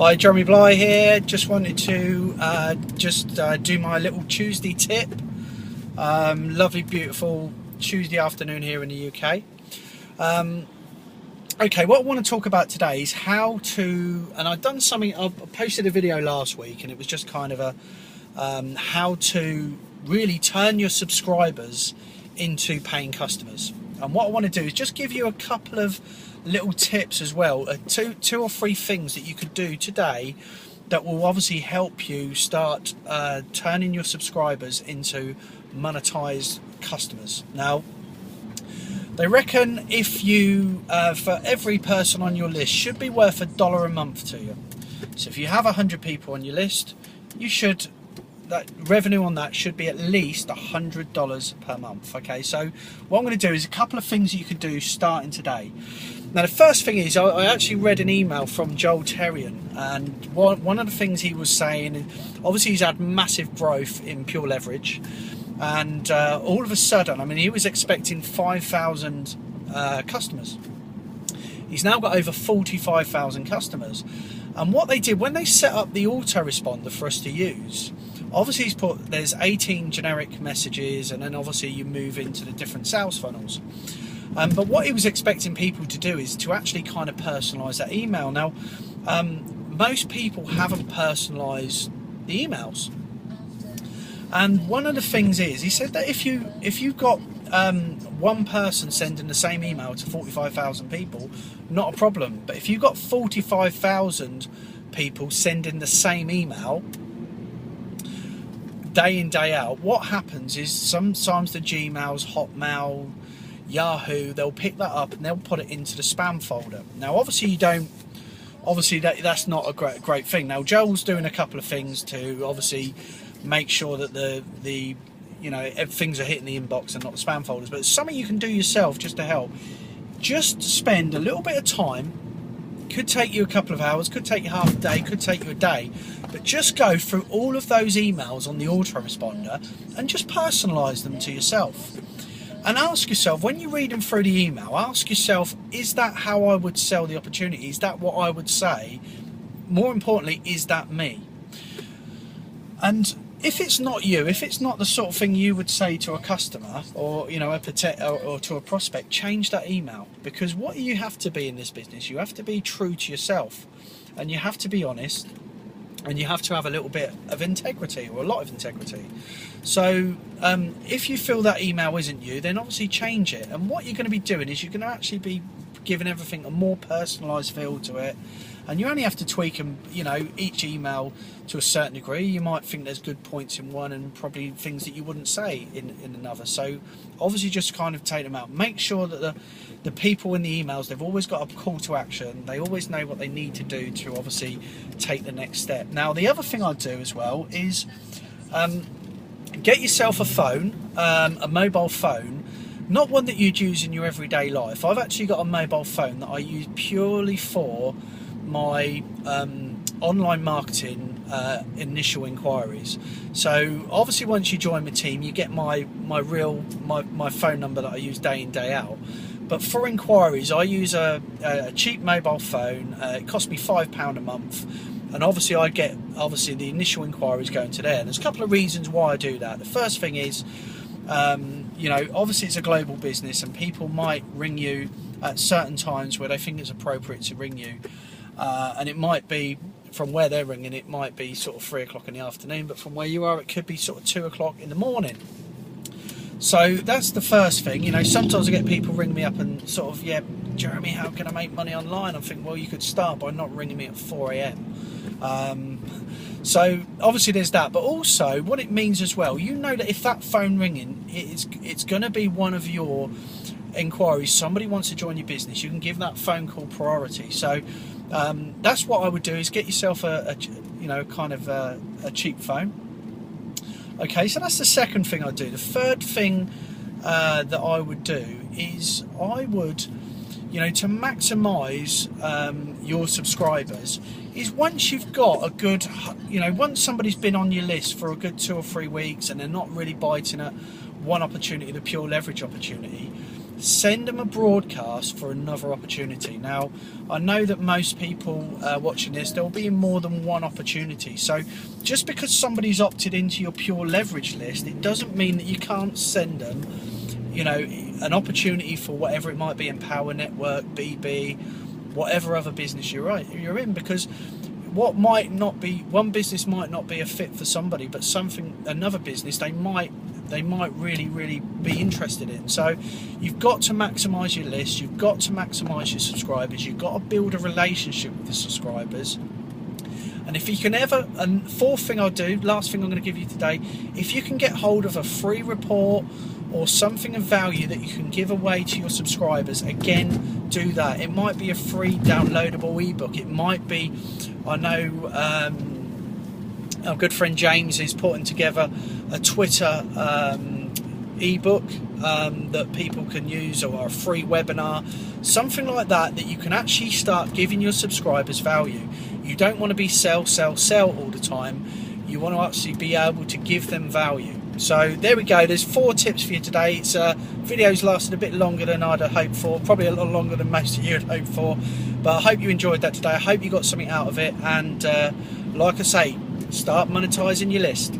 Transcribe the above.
Hi, Jeremy Bligh here. Just wanted to do my little Tuesday tip. Lovely, beautiful Tuesday afternoon here in the UK. Okay, what I want to talk about today is how to, and I've done something, I posted a video last week and it was just kind of a how to really turn your subscribers into paying customers. And what I want to do is just give you a couple of little tips as well, two or three things that you could do today that will obviously help you start turning your subscribers into monetized customers. Now, they reckon if you, for every person on your list, should be worth $1 a month to you. So if you have 100 people on your list, that revenue on that should be at least $100 per month. Okay, so what I'm going to do is a couple of things that you can do starting today. Now, the first thing is I actually read an email from Joel Terrian, and one of the things he was saying, obviously he's had massive growth in pure leverage, and all of a sudden, I mean, he was expecting 5,000 customers. He's now got over 45,000 customers. And what they did when they set up the autoresponder for us to use, obviously he's put, there's 18 generic messages, and then obviously you move into the different sales funnels. But what he was expecting people to do is to actually kind of personalise that email. Now, most people haven't personalised the emails. And one of the things is, he said that if you've got one person sending the same email to 45,000 people, not a problem. But if you've got 45,000 people sending the same email day in, day out, what happens is sometimes the Gmails, Hotmail, Yahoo, they'll pick that up and they'll put it into the spam folder. Now, obviously that's not a great thing. Now, Joel's doing a couple of things to obviously make sure that the things are hitting the inbox and not the spam folders. But it's something you can do yourself just to help. Just spend a little bit of time. Could take you a couple of hours, could take you half a day, could take you a day, but just go through all of those emails on the autoresponder and just personalise them to yourself. And ask yourself, when you're reading through the email, ask yourself, is that how I would sell the opportunity? Is that what I would say? More importantly, is that me? And if it's not you, if it's not the sort of thing you would say to a customer or or to a prospect, change that email. Because what you have to be in this business, you have to be true to yourself, and you have to be honest, and you have to have a little bit of integrity, or a lot of integrity. So if you feel that email isn't you, then obviously change it. And what you're going to be doing is you're going to actually be giving everything a more personalised feel to it. And you only have to tweak them, each email to a certain degree. You might think there's good points in one and probably things that you wouldn't say in another. So obviously just kind of take them out. Make sure that the people in the emails, they've always got a call to action. They always know what they need to do to obviously take the next step. Now, the other thing I'd do as well is get yourself a phone, a mobile phone, not one that you'd use in your everyday life. I've actually got a mobile phone that I use purely for my online marketing initial inquiries. So obviously once you join my team, you get my phone number that I use day in, day out. But for inquiries, I use a cheap mobile phone. It costs me £5 a month, and obviously I get the initial inquiries going to there. And there's a couple of reasons why I do that. The first thing is, obviously it's a global business, and people might ring you at certain times where they think it's appropriate to ring you. And it might be, from where they're ringing, it might be sort of 3 o'clock in the afternoon, but from where you are, it could be sort of 2 o'clock in the morning. So that's the first thing. Sometimes I get people ring me up and sort of, yeah, Jeremy, how can I make money online? I'm thinking, well, you could start by not ringing me at 4 a.m. So obviously there's that, but also what it means as well, that if that phone ringing, it's going to be one of your inquiries. Somebody wants to join your business, you can give that phone call priority. So that's what I would do, is get yourself a cheap phone. Okay, so that's the second thing I do. The third thing that I would do is I would, to maximise your subscribers, is once you've got a good, once somebody's been on your list for a good 2 or 3 weeks and they're not really biting at one opportunity, the pure leverage opportunity, send them a broadcast for another opportunity. Now, I know that most people watching this, there will be more than one opportunity. So just because somebody's opted into your pure leverage list, it doesn't mean that you can't send them, you know, an opportunity for whatever it might be, Empower Network, BB, whatever other business you're in, because what might not be, one business might not be a fit for somebody, but another business they might really be interested in. So you've got to maximize your list, you've got to maximize your subscribers, you've got to build a relationship with the subscribers. And if you can ever, and fourth thing I'll do, last thing I'm going to give you today, if you can get hold of a free report or something of value that you can give away to your subscribers, again, do that. It might be a free downloadable ebook. It might be, I know our good friend James is putting together a Twitter ebook that people can use, or a free webinar, something like that, that you can actually start giving your subscribers value. You don't want to be sell all the time. You want to actually be able to give them value. So there we go, there's 4 tips for you today. It's video's lasted a bit longer than I'd have hoped for, probably a lot longer than most of you had hoped for, but I hope you enjoyed that today. I hope you got something out of it, and like I say, start monetizing your list.